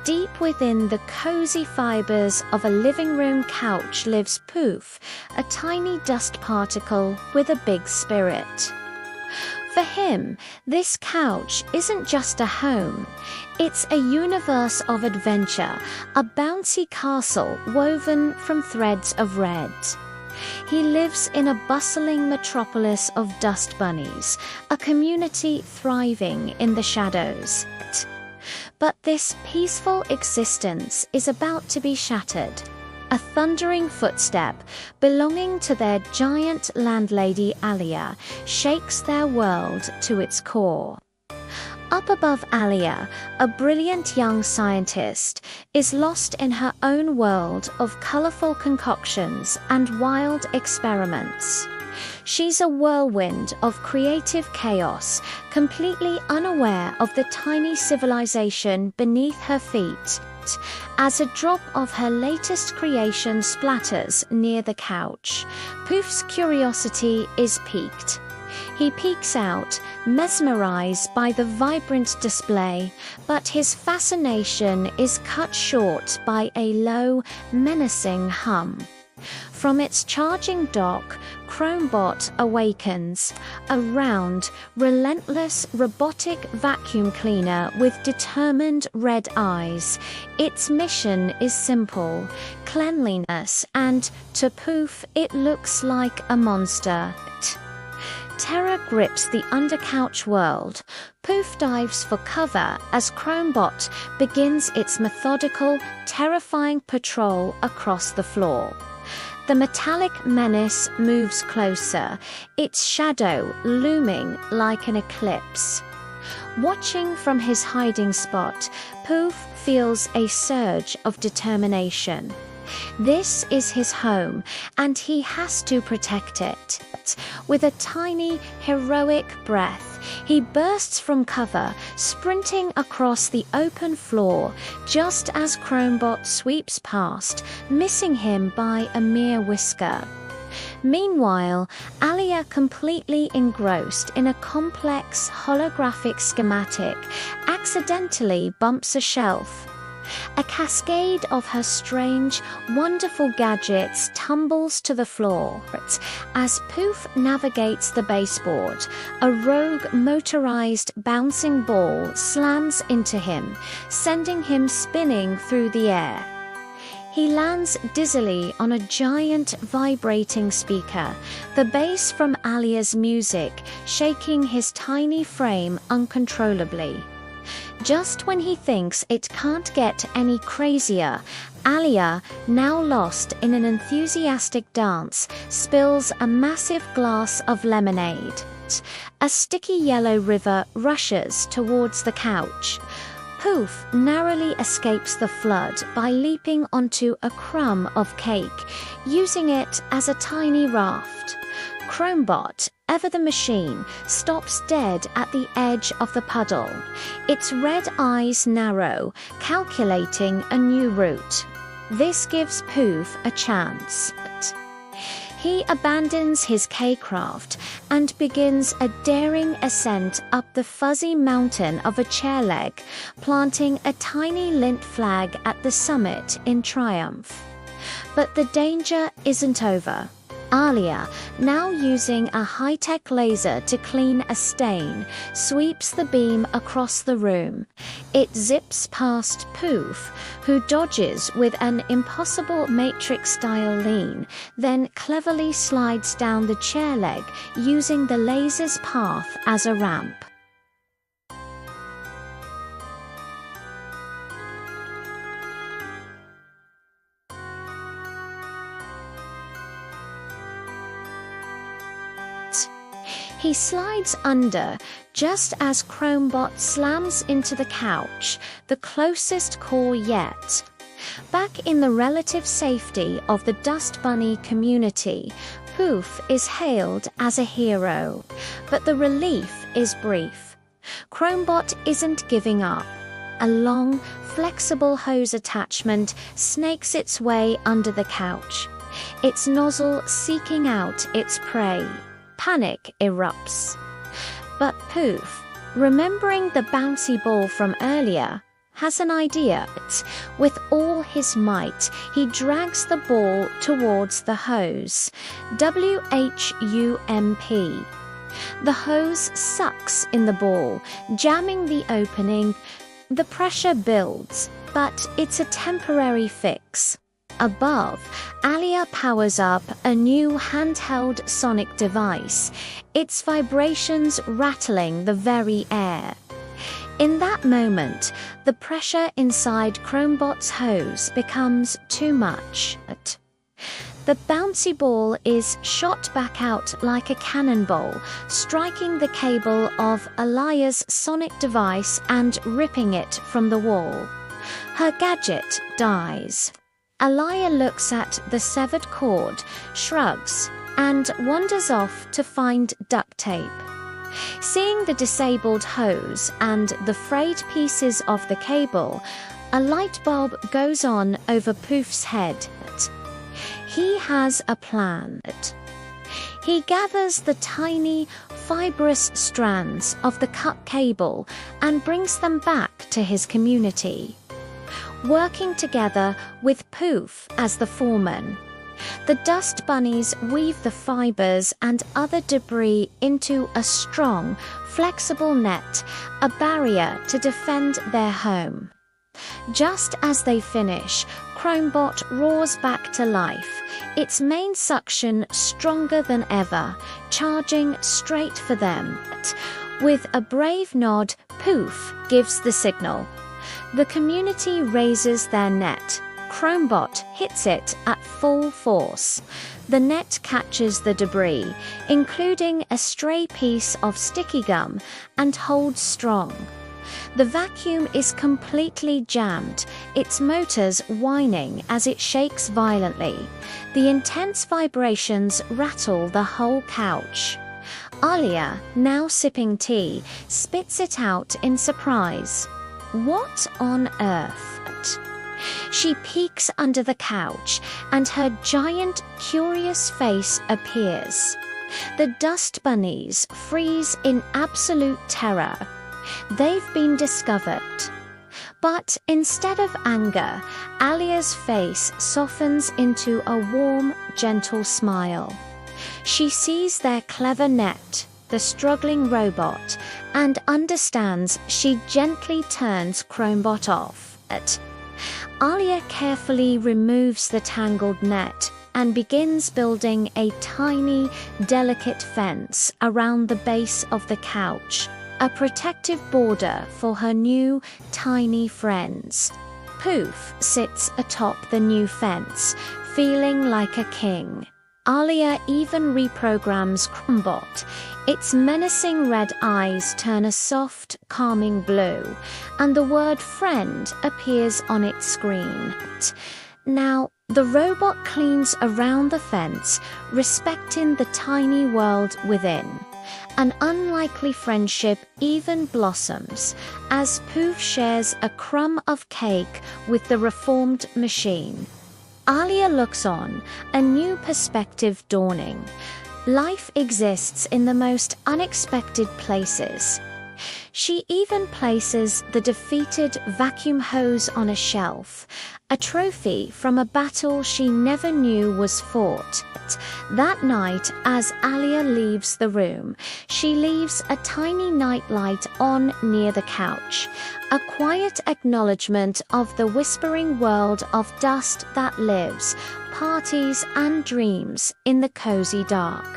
Deep within the cozy fibers of a living room couch lives Pooh, a tiny dust particle with a big spirit. For him, this couch isn't just a home. It's a universe of adventure, a bouncy castle woven from threads of red. He lives in a bustling metropolis of dust bunnies, a community thriving in the shadows. But this peaceful existence is about to be shattered. A thundering footstep, belonging to their giant landlady Aliyah, shakes their world to its core. Up above Aliyah, a brilliant young scientist is lost in her own world of colorful concoctions and wild experiments. She's a whirlwind of creative chaos, completely unaware of the tiny civilization beneath her feet, as a drop of her latest creation splatters near the couch. Pooh's curiosity is piqued. He peeks out, mesmerized by the vibrant display, but his fascination is cut short by a low, menacing hum. From its charging dock, Chromebot awakens, a round, relentless robotic vacuum cleaner with determined red eyes. Its mission is simple: cleanliness, and to Pooh it looks like a monster. Terror grips the undercouch world. Pooh dives for cover as Chromebot begins its methodical, terrifying patrol across the floor. The metallic menace moves closer, its shadow looming like an eclipse. Watching from his hiding spot, Pooh feels a surge of determination. This is his home, and he has to protect it. With a tiny, heroic breath, he bursts from cover, sprinting across the open floor, just as Chromebot sweeps past, missing him by a mere whisker. Meanwhile, Aliyah, completely engrossed in a complex holographic schematic, accidentally bumps a shelf. A cascade of her strange, wonderful gadgets tumbles to the floor. As Pooh navigates the baseboard, a rogue motorized bouncing ball slams into him, sending him spinning through the air. He lands dizzily on a giant vibrating speaker, the bass from Aliyah's music shaking his tiny frame uncontrollably. Just when he thinks it can't get any crazier, Aliyah, now lost in an enthusiastic dance, spills a massive glass of lemonade. A sticky yellow river rushes towards the couch. Pooh narrowly escapes the flood by leaping onto a crumb of cake, using it as a tiny raft. Chromebot, ever the machine, stops dead at the edge of the puddle. Its red eyes narrow, calculating a new route. This gives Pooh a chance. He abandons his K-craft and begins a daring ascent up the fuzzy mountain of a chair leg, planting a tiny lint flag at the summit in triumph. But the danger isn't over. Aliyah, now using a high-tech laser to clean a stain, sweeps the beam across the room. It zips past Pooh, who dodges with an impossible Matrix-style lean, then cleverly slides down the chair leg, using the laser's path as a ramp. He slides under just as Chromebot slams into the couch, the closest core yet. Back in the relative safety of the Dust Bunny community, Pooh is hailed as a hero, but the relief is brief. Chromebot isn't giving up. A long, flexible hose attachment snakes its way under the couch, its nozzle seeking out its prey. Panic erupts. But Pooh, remembering the bouncy ball from earlier, has an idea. With all his might, he drags the ball towards the hose. WHUMP. The hose sucks in the ball, jamming the opening. The pressure builds, but it's a temporary fix. Above, Aliyah powers up a new handheld sonic device, its vibrations rattling the very air. In that moment, the pressure inside Chromebot's hose becomes too much. The bouncy ball is shot back out like a cannonball, striking the cable of Aliyah's sonic device and ripping it from the wall. Her gadget dies. Aliyah looks at the severed cord, shrugs, and wanders off to find duct tape. Seeing the disabled hose and the frayed pieces of the cable, a light bulb goes on over Pooh's head. He has a plan. He gathers the tiny, fibrous strands of the cut cable and brings them back to his community. Working together with Pooh as the foreman, the dust bunnies weave the fibers and other debris into a strong, flexible net, a barrier to defend their home. Just as they finish, Chromebot roars back to life, its main suction stronger than ever, charging straight for them. With a brave nod, Pooh gives the signal. The community raises their net. Chromebot hits it at full force. The net catches the debris, including a stray piece of sticky gum, and holds strong. The vacuum is completely jammed, its motors whining as it shakes violently. The intense vibrations rattle the whole couch. Aliyah, now sipping tea, spits it out in surprise. What on earth? She peeks under the couch, and her giant, curious face appears. The dust bunnies freeze in absolute terror. They've been discovered. But instead of anger, Aliyah's face softens into a warm, gentle smile. She sees their clever net, the struggling robot, and understands. She gently turns Chromebot off. Aliyah carefully removes the tangled net and begins building a tiny, delicate fence around the base of the couch, a protective border for her new, tiny friends. Pooh sits atop the new fence, feeling like a king. Aliyah even reprograms Chromebot. Its menacing red eyes turn a soft, calming blue, and the word friend appears on its screen. Now, the robot cleans around the fence, respecting the tiny world within. An unlikely friendship even blossoms as Pooh shares a crumb of cake with the reformed machine. Aliyah looks on, a new perspective dawning. Life exists in the most unexpected places. She even places the defeated vacuum hose on a shelf, a trophy from a battle she never knew was fought. That night, as Aliyah leaves the room, she leaves a tiny nightlight on near the couch, a quiet acknowledgement of the whispering world of dust that lives, parties and dreams in the cozy dark.